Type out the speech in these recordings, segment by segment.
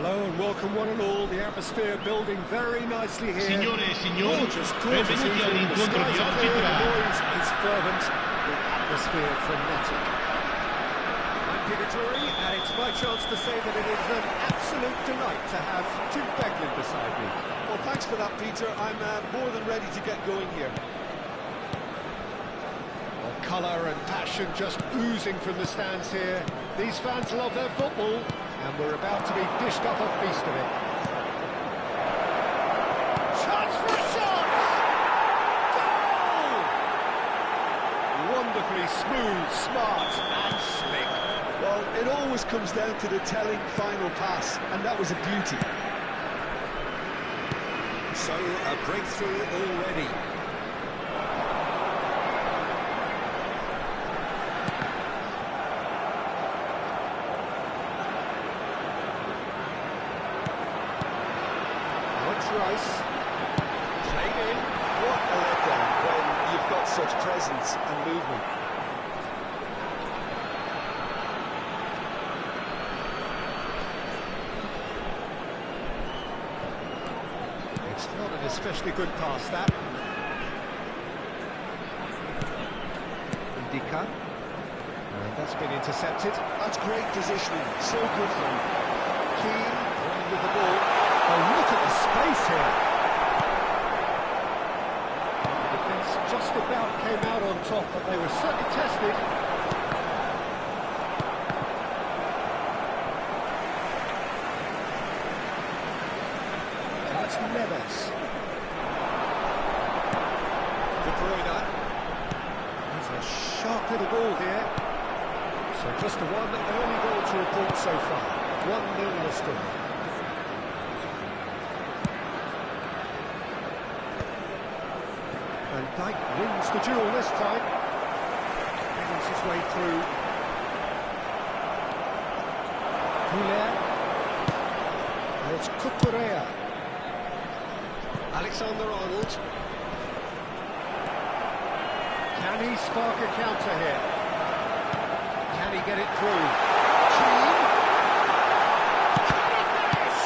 Hello and welcome one and all. The atmosphere building very nicely here. Signore e signori, benvenuti all'incontro di oggi The tra noise is fervent, the atmosphere frenetic. I'm Peter Drury, and it's my chance to say that it is an absolute delight to have Jim Beglin beside me. Well, thanks for that, Peter. I'm more than ready to get going here. Well, colour and passion just oozing from the stands here. These fans love their football, and we're about to be dished up a feast of it. Chance for a shot! Goal! Wonderfully smooth, smart and slick. Well, it always comes down to the telling final pass, and that was a beauty. So, a breakthrough already. Rice, played in. What a letdown when you've got such presence and movement. It's not an especially good pass, that. Indica. And that's been intercepted. That's great positioning, so good for him. Keane running with the ball. Oh, look at the space here. The defence just about came out on top, but they were certainly tested. That's Neves. De Bruyne. There's a sharp little ball here. So just the one early goal to report so far. 1-0 the score. And Dyke wins the duel this time. Headings his way through. Goulet. And it's Cucurella. Alexander-Arnold. Can he spark a counter here? Can he get it through? Keane. Can he finish?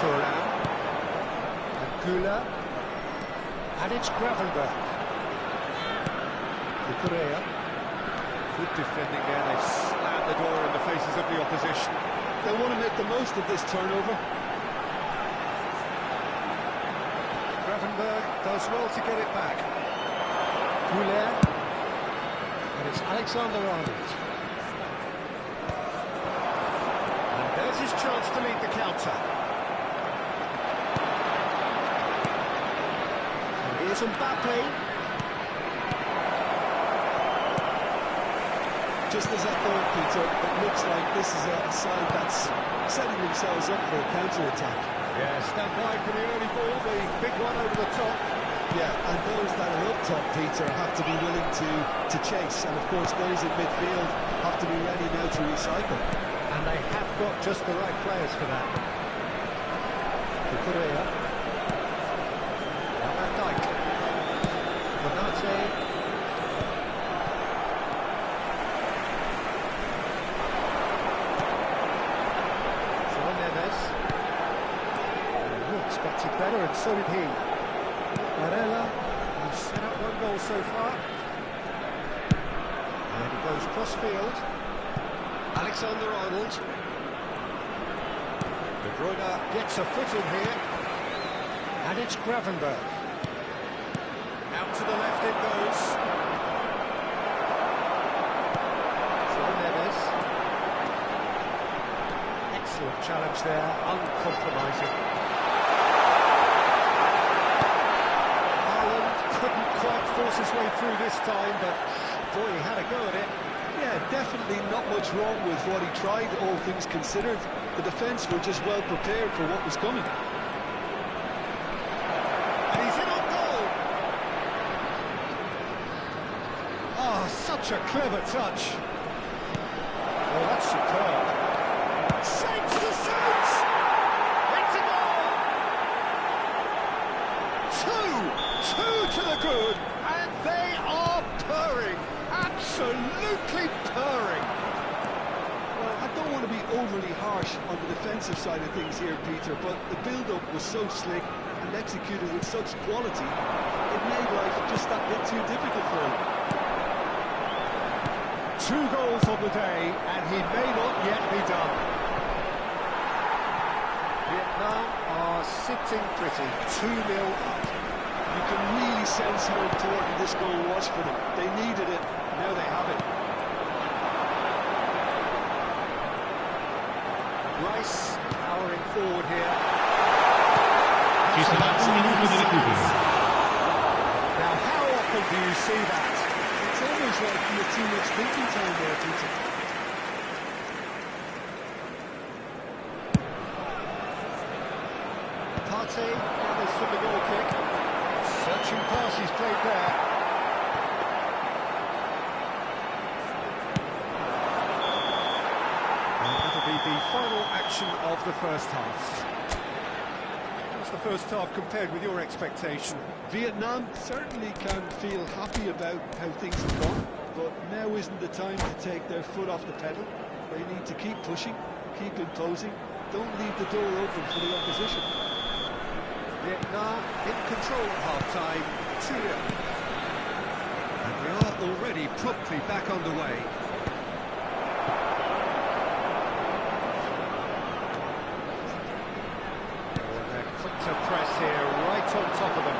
Thuram. And Goulet. And it's Gravenberg. Cucurella. Good defending there. They've slammed the door in the faces of the opposition. They want to make the most of this turnover. Gravenberg does well to get it back. Goulet. And it's Alexander-Arnold. And there's his chance to lead the counter. Here's Mbappe. Just as I thought, Peter, it looks like this is a side that's setting themselves up for a counter-attack. Yeah, stand by for the early ball, the big one over the top. Yeah, and those that are up top, Peter, have to be willing to chase. And of course, those in midfield have to be ready now to recycle. And they have got just the right players for that. Cucurella. Van Dijk. Konate. Expected better, and so did he. Varela, who's set up one goal so far. And he goes cross-field. Alexander-Arnold. De Bruyne gets a foot in here. And it's Gravenberg. Out to the left it goes. Neves. Excellent challenge there, uncompromising. Force his way through this time, but boy, he had a go at it. Yeah, definitely not much wrong with what he tried, all things considered. The defence were just well prepared for what was coming. And he's in on goal! Oh, such a clever touch. Oh, that's superb. Shapes to shoot! It's a goal! Two to the good! And they are purring, absolutely purring. Well, I don't don't want to be overly harsh on the defensive side of things here, Peter, but the build-up was so slick and executed with such quality, it made life just that bit too difficult for him. 2 goals on the day, and he may not yet be done. Vietnam are sitting pretty, 2-0 up. You can really sense how important this goal was for them. They needed it, now they have it. Rice powering forward here. Ci sarà un minuto di recupero. Now, how often do you see that? It's almost like you have too much thinking time there, Peter. Partey gathers from the goal kick. Searching pass he's played there. And that'll be the final action of the first half. How's the first half compared with your expectation? Vietnam certainly can feel happy about how things have gone, but now isn't the time to take their foot off the pedal. They need to keep pushing, keep imposing, don't leave the door open for the opposition. Vietnam in control at half-time, 2-0. And we are already promptly back underway. Oh, and they're quick to press here, right on top of them.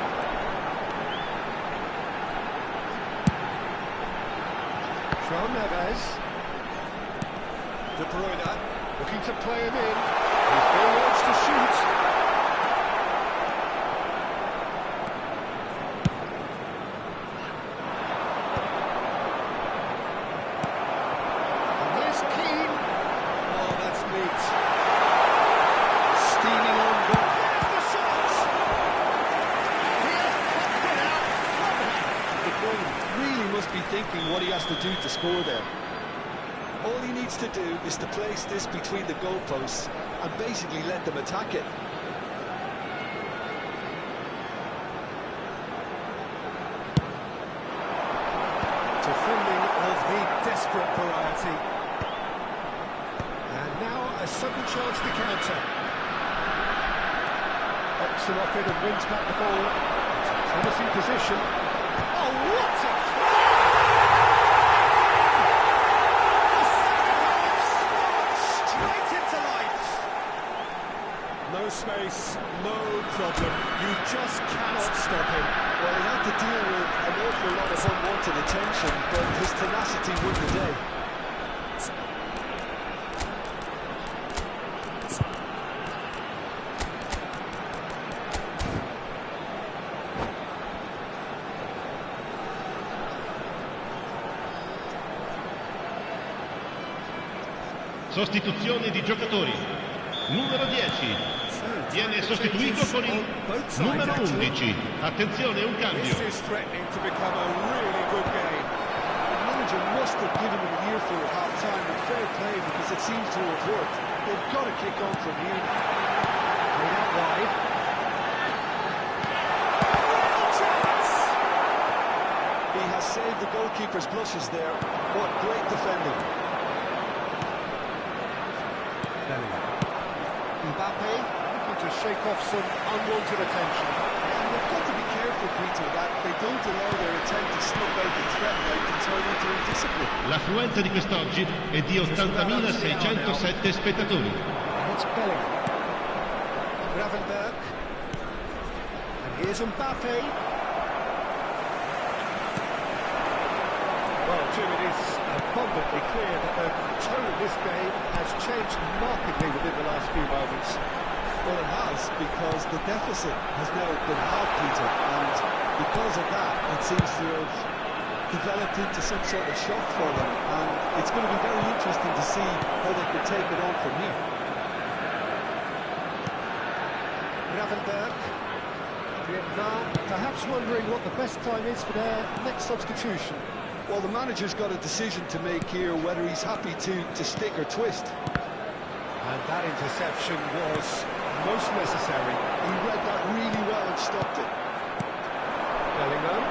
João Neves. De Bruyne, looking to play him in. He's being urged to shoot. Thinking what he has to do to score there. All he needs to do is to place this between the goalposts and basically let them attack it. Defending of the desperate variety. And now a sudden chance to counter. Opts off it and wins back the ball. It's a promising position. Oh, what a no space, no problem. You just cannot stop him. Well, he had to deal with an awful lot of unwanted attention, but his tenacity won the day. Sostituzione di giocatori. Numero 10 viene sostituito con il numero 11. Attenzione, un cambio. This is threatening to become a really good game. The manager must have given him an earful at half-time with fair play because it seems to have worked. They've got to kick on from here. Played out wide. He has saved the goalkeeper's blushes there. What great defending. Mbappe looking to shake off some unwanted attention. And they've got to be careful, Peter, that they don't allow their attempt to snuff out the threat that can turn into indiscipline. L'affluenza di quest'oggi è di 80.607 spettatori. And it's Bellingham. Gravenberg. And here's Mbappe. Well, Jim, it is abundantly clear that the tone of this game has changed markedly within the last few moments. Well, it has, because the deficit has now been halved, Peter, and because of that, it seems to have developed into some sort of shock for them, and it's going to be very interesting to see how they can take it on from here. Gravenberg. Vietnam perhaps wondering what the best time is for their next substitution. Well, the manager's got a decision to make here, whether he's happy to stick or twist. And that interception was most necessary. He read that really well and stopped it. Bellingham.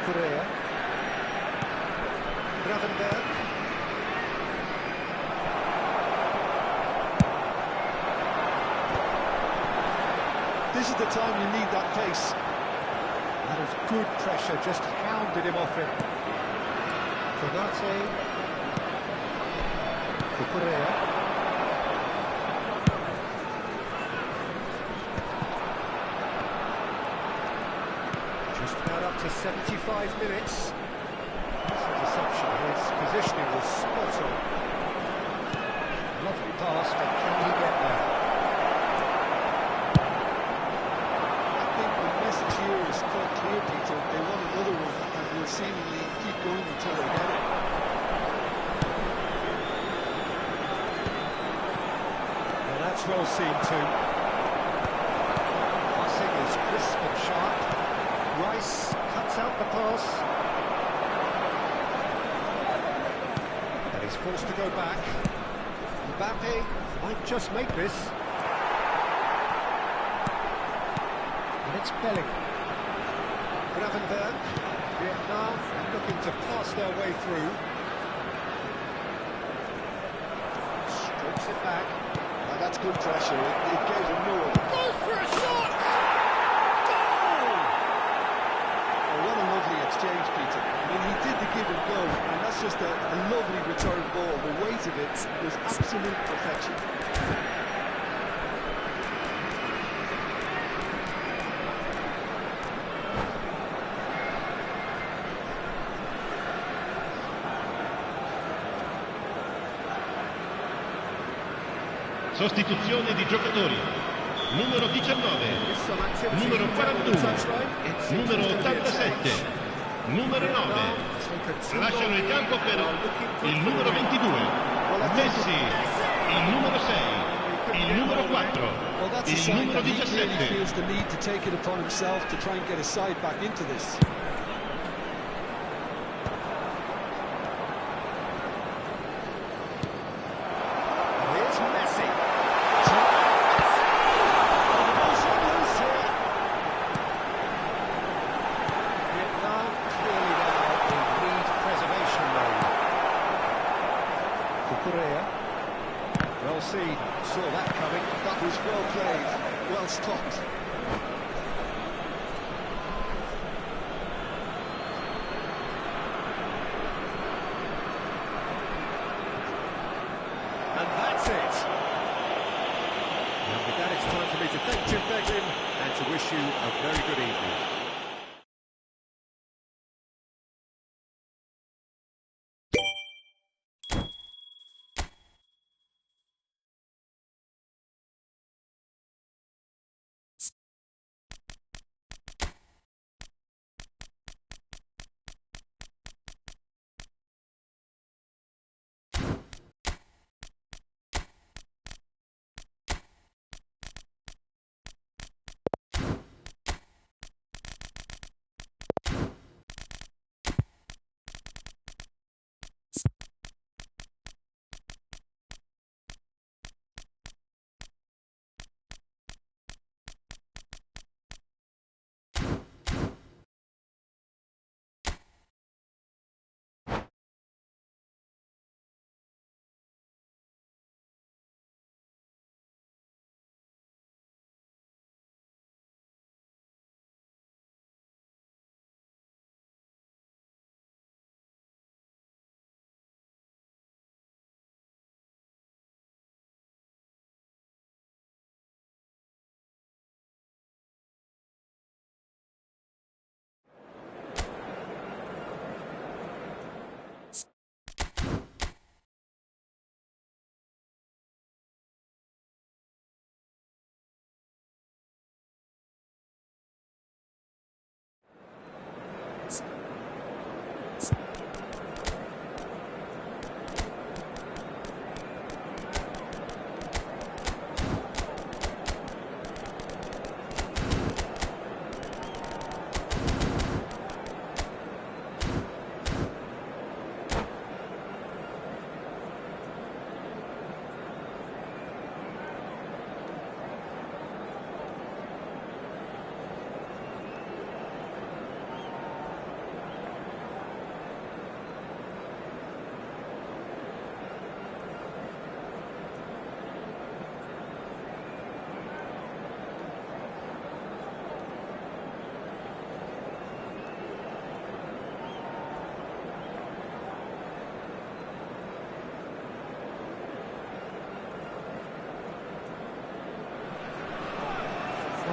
Correa. Gravenberg. This is the time you need that pace. That was good pressure, just hounded him off it. Konate. Cucurella. Just about up to 75 minutes. This interception, his positioning was spot on. Lovely pass, but can he get there? I think the message here is quite clear, Peter. They want another one, and will seemingly keep going until they get it. Well, that's well seen too. Passing is crisp and sharp. Rice cuts out the pass. And he's forced to go back. Mbappe might just make this. And it's Bellingham. Gravenberg. Vietnam looking to pass their way through. Strokes it back. Now that's good pressure. It gave him no other. Goes for a shot! Goal! Oh, what a lovely exchange, Peter. I mean, he did the give and go, and that's just a lovely return ball. The weight of it was absolute perfection. Sostituzione di giocatori. Numero 19, numero 41, numero 87, numero 9. Lasciano il campo per il numero 22, Messi, il numero 6, il numero 4, Well, that's a il sign numero that he clearly 17. feels the need to take it upon himself to try and get his side back into this. Here's Messi. Vietnam clearly now in lead preservation mode. Cucurella. Well seen, saw that coming. That was well played, well stopped. And that's it. And with that, it's time for me to thank Jim Beglin and to wish you a very good evening.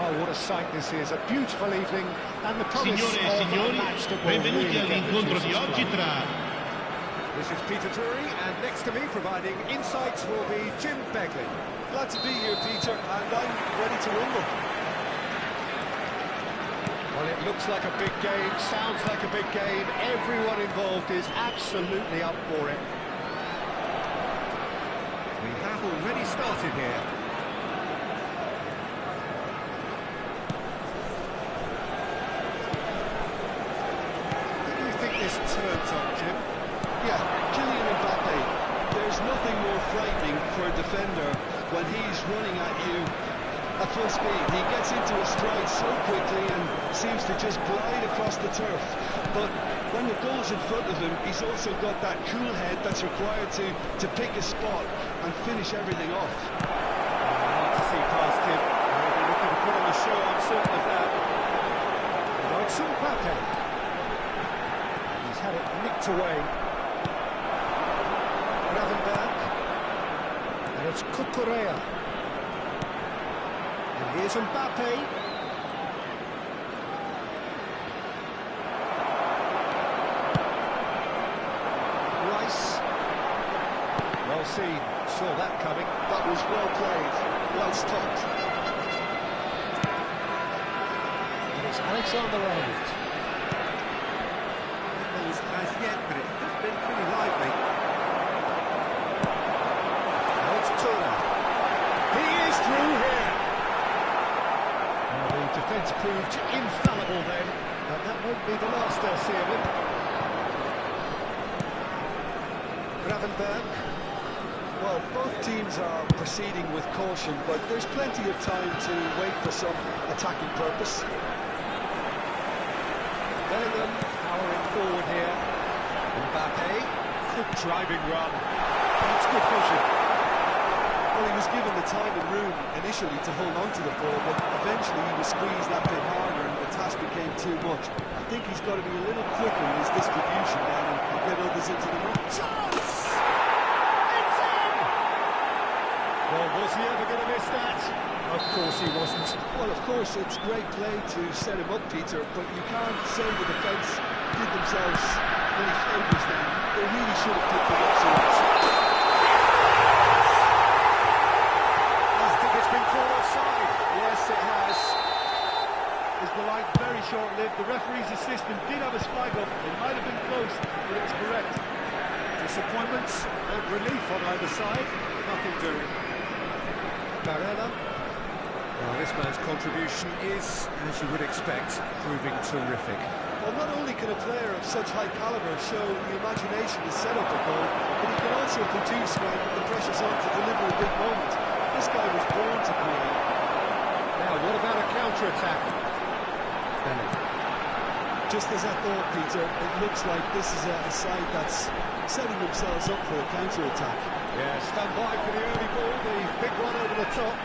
Oh, what a sight this is. A beautiful evening and the promise Signore e of a signori, match that will benvenuti really get the all'incontro di juices oggi flowing. tra... This is Peter Drury, and next to me providing insights will be Jim Beglin. Glad to be here, Peter, and I'm ready to rumble. Well, it looks like a big game, sounds like a big game. Everyone involved is absolutely up for it. We have already started here. How do you think this turns on, Jim? Yeah, Kylian Mbappe. There's nothing more frightening for a defender when he's running at you at full speed. He gets into a stride so quickly and seems to just glide across the turf. But when the goal's in front of him, he's also got that cool head that's required to pick a spot and finish everything off. Hard to see past him. He'll be looking to put on a show, I'm certain of that. Now it's Mbappe. He's had it nicked away. Gravenberg. And it's Cucurella. And here's Mbappe. Rice. Well seen. Saw that coming. That was well played, well stopped. And it's Alexander-Arnold. As yet, but it has been pretty lively. Now it's Turner. He is through here. Well, the defence proved infallible then, but that won't be the last they'll see of him. Gravenberg. Well, both teams are proceeding with caution, but there's plenty of time to wait for some attacking purpose. Bellingham powering forward here. Mbappe, good driving run. That's good vision. Well, he was given the time and room initially to hold on to the ball, but eventually he was squeezed that bit harder and the task became too much. I think he's got to be a little quicker in his distribution then and get others into the net. Chance! It's in! Well, was he ever going to miss that? Of course he wasn't. Well, of course, it's great play to set him up, Peter, but you can't say the defence did themselves any favours then. They really should have picked it up so much. I think it's been called offside. Yes, it has. Is the line very short-lived? The referee's assistant did have his flag up. It might have been close, but it was correct. Disappointments and relief on either side. Nothing doing. Barella. Well, this man's contribution is, as you would expect, proving terrific. Well, not only can a player of such high calibre show the imagination to set up a goal, but he can also produce when the pressure's on to deliver a big moment. This guy was born to create. Now, what about a counter-attack? Just as I thought, Peter, it looks like this is a side that's setting themselves up for a counter-attack. Yeah, stand by for the early ball, the big one over the top.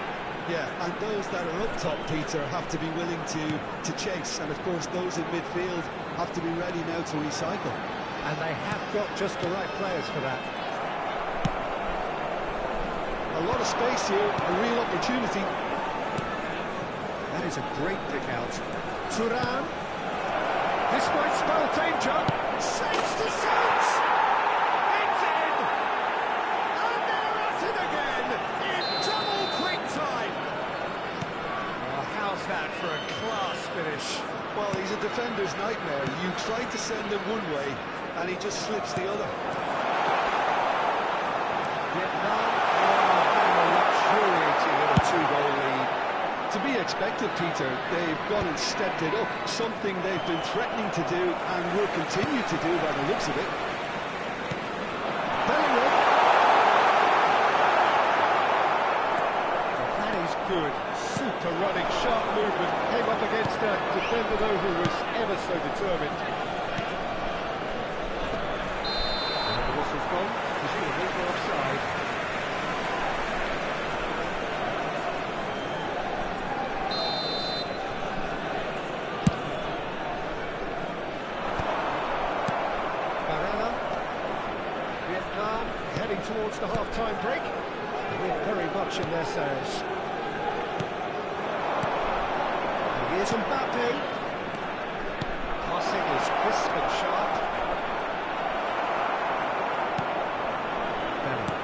Yeah, and those that are up top, Peter, have to be willing to chase. And, of course, those in midfield have to be ready now to recycle. And they have got just the right players for that. A lot of space here, a real opportunity. That is a great pick out. Thuram. This might spell danger. Shapes to shoot! It's in! And they're at it again in double quick time. Oh, how's that for a class finish? Well, he's a defender's nightmare. You try to send him one way, and he just slips the other. Vietnam are luxuriating in a two-goal lead. To be expected, Peter. They've gone and stepped it up, something they've been threatening to do and will continue to do by the looks of it. Bellingham. That is good. Super running, sharp movement. Came up against a defender, though, who was ever so determined. And the whistle's gone, presumably for offside. Heading towards the half-time break. We're very much in their sails. Here's Mbappe. Passing is crisp and sharp. Bellingham.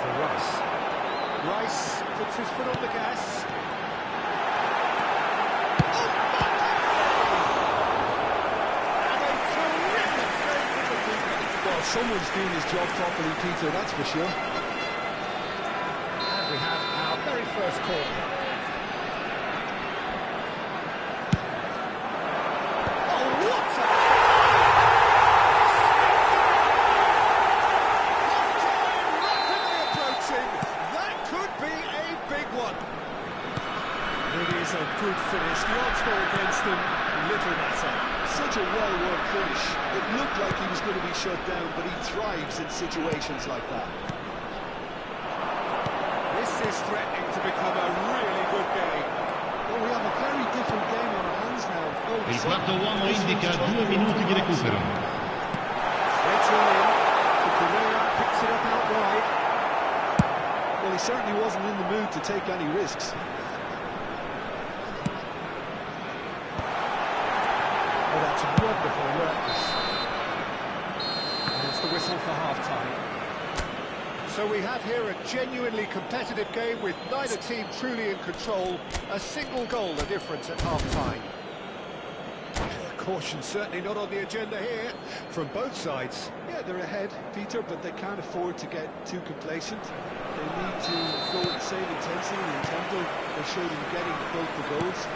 For Rice. Rice puts his foot on the gas. Well, someone's doing his job properly, Peter, that's for sure. And we have our very first corner. Oh, what a... Half-time rapidly approaching. That could be a big one. It is a good finish. The odds were against him, little matter. Such a well-worked finish. It looked like he was going to be shut down, but he thrives in situations like that. This is threatening to become a really good game. Well, we have a very different game on our hands now. Il quarto uomo indica 2 minuti di recupero. It's in. Cucurella picks it up outright. Well, he certainly wasn't in the mood to take any risks. Oh, that's wonderful work. And it's the whistle for half-time. So we have here a genuinely competitive game with neither team truly in control. A single goal the difference at half-time. Caution certainly not on the agenda here from both sides. Yeah, they're ahead, Peter, but they can't afford to get too complacent. They need to go with the same intensity and tempo they showed in getting both the goals.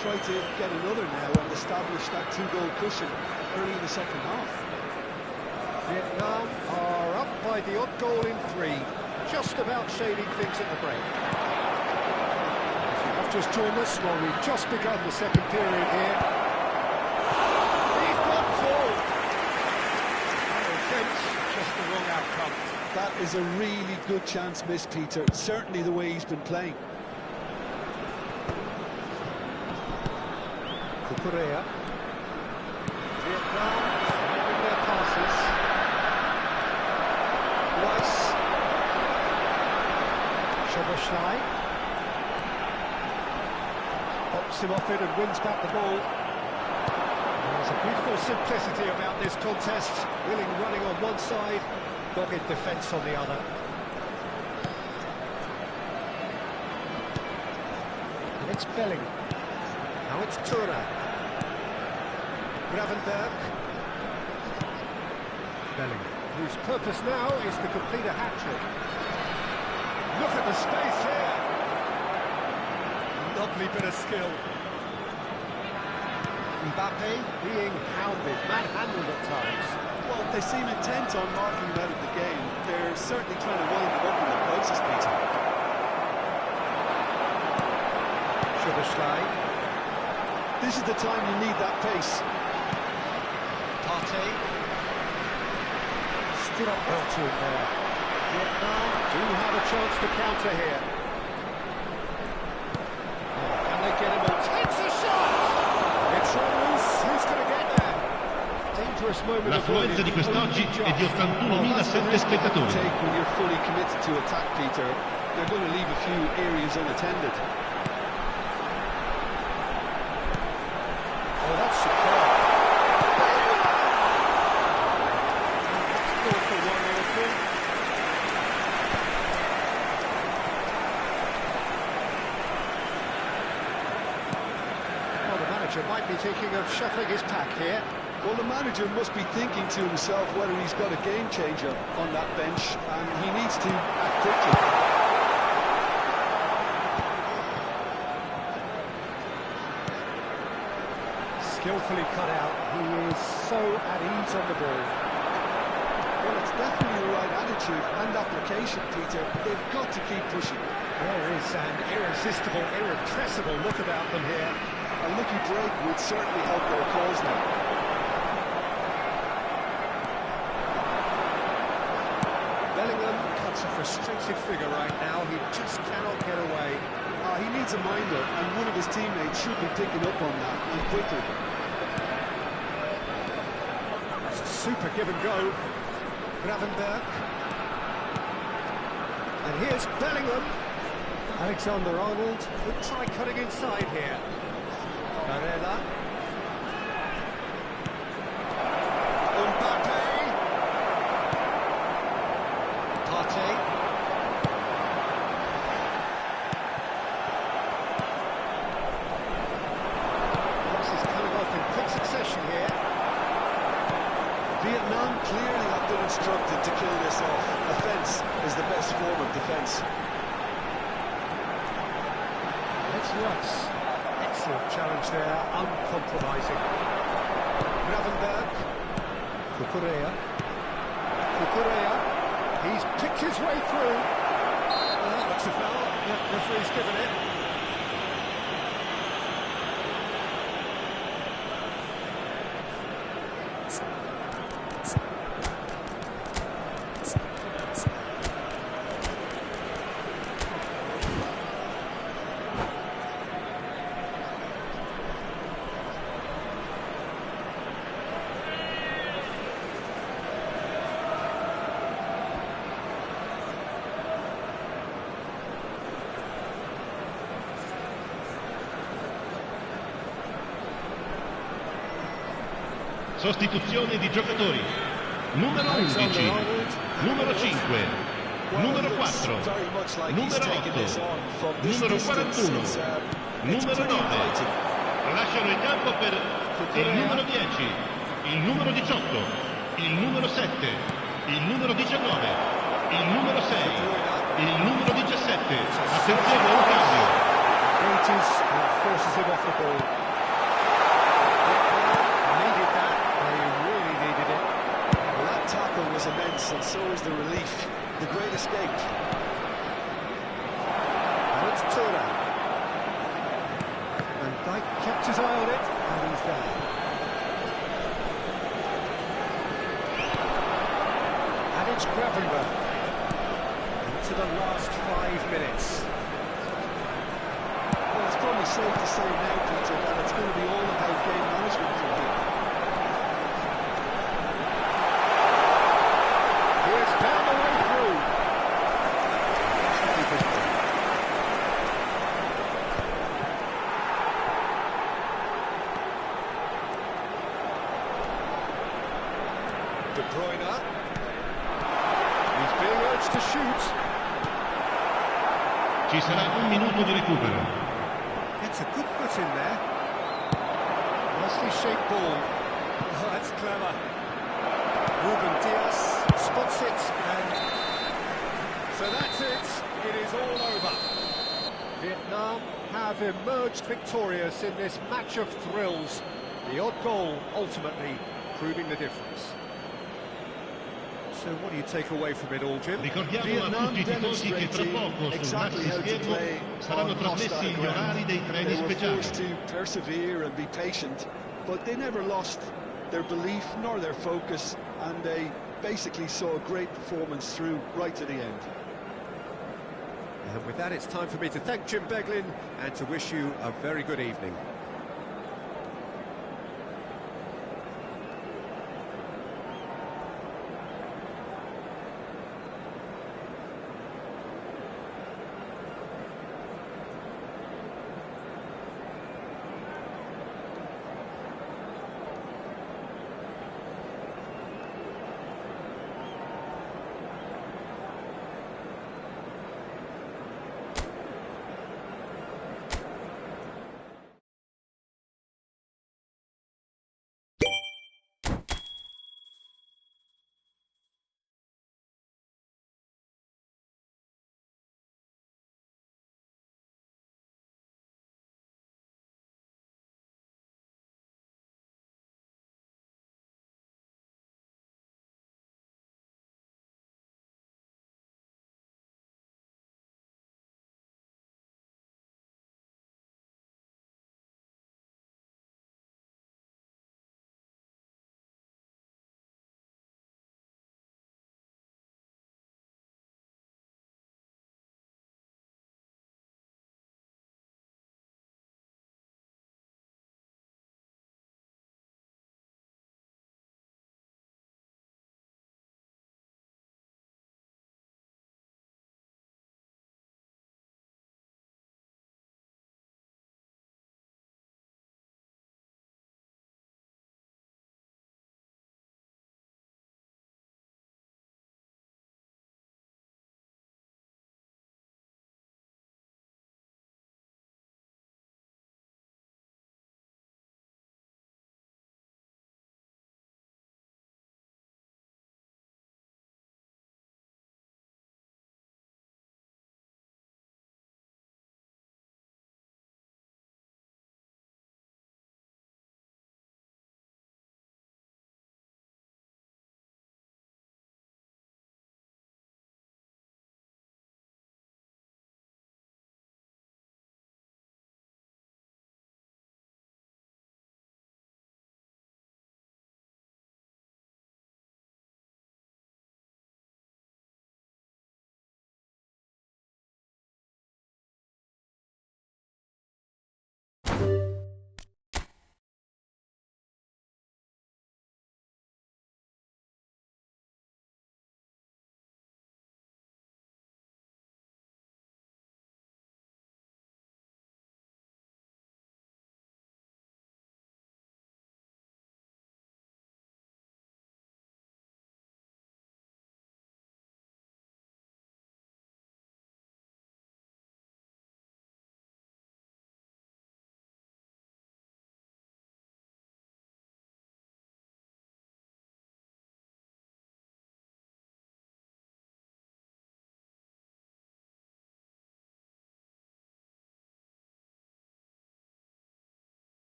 Try to get another now and establish that two-goal cushion early in the second half. Vietnam are up by the odd goal in 3, just about shading things at the break. If you have just joined us, well, we've just begun the second period here. He's got full. No offence, just the wrong outcome. That is a really good chance missed, Peter. Certainly the way he's been playing. Cucurella. Vietnam finding their passes. Rice. Szoboszlai. Pops him off it and wins back the ball. There's a beautiful simplicity about this contest. Willing running on one side, dogged defence on the other. And it's Bellingham. Now it's Thuram. Gravenberg. Bellingham, whose purpose now is to complete a hat-trick. Look at the space here. Lovely bit of skill. Mbappe being hounded, manhandled at times. Well, they seem intent on marking him out of the game. They're certainly trying to wind him up in the process, Peter. Szoboszlai. This is the time you need that pace. Partey. Stood up well to it there. Vietnam do have a chance to counter here. Oh, can they get him? Takes a shot! It's all loose. Who's going to get there? Dangerous moment. L'affluenza di quest'oggi è di 81.007 spettatori. Take when you're fully committed to attack, Peter. They're going to leave a few areas unattended. Oh, that's superb. Well, the manager might be thinking of shuffling his pack here. Well, the manager must be thinking to himself whether he's got a game changer on that bench, and he needs to act quickly. Skillfully cut out. He is so at ease on the ball. Well, it's definitely the right attitude and application, Peter. They've got to keep pushing. There is an irresistible, irrepressible look about them here. A lucky break would certainly help their cause now. Bellingham cuts a frustrated figure right now. He just cannot get away. He needs a minder, and one of his teammates should be picking up on that, and quickly. That's a super give and go. Gravenberg. And here's Bellingham. Alexander-Arnold could try cutting inside here. Barella. Mbappe. Partey. This is coming off in quick succession here. Vietnam clearly have been instructed to kill this off. Offence is the best form of defence. It's Russ. Excellent challenge there, uncompromising. Gravenberg. Cucurella. Cucurella. He's picked his way through. That looks a foul. Yep, referee's given it. Sostituzione di giocatori. Numero 11, numero 5, numero 4, numero 8, numero 41, numero 9. Lasciano il campo per il numero 10, il numero 18, il numero 7, il numero 19, il numero 6, il numero 17. Attenzione, un cambio. Reaches and forces him off the ball. Was immense, and so is the relief. The great escape. And it's Thuram. And Dijk kept his eye on it, and he's there. And it's Gravenberg. Into the last 5 minutes. Well, it's probably safe to say now, Peter, that it's going to be all about game management from here. Found the way through. De Bruyne. He's being urged to shoot. Ci sarà un minuto di recupero. It's a good foot in there. Nicely shaped ball. Oh, that's clever. Ruben Diaz spots it, and so that's it. It is all over. Vietnam have emerged victorious in this match of thrills. The odd goal ultimately proving the difference. So what do you take away from it all, Jim? Ricordiamo a tutti i tifosi che tra poco sul maxi schermo saranno trasmessi gli orari dei treni speciali. They were forced to speciali. persevere and be patient, but they never lost their belief nor their focus, and they basically saw a great performance through right to the end. And with that, it's time for me to thank Jim Beglin and to wish you a very good evening.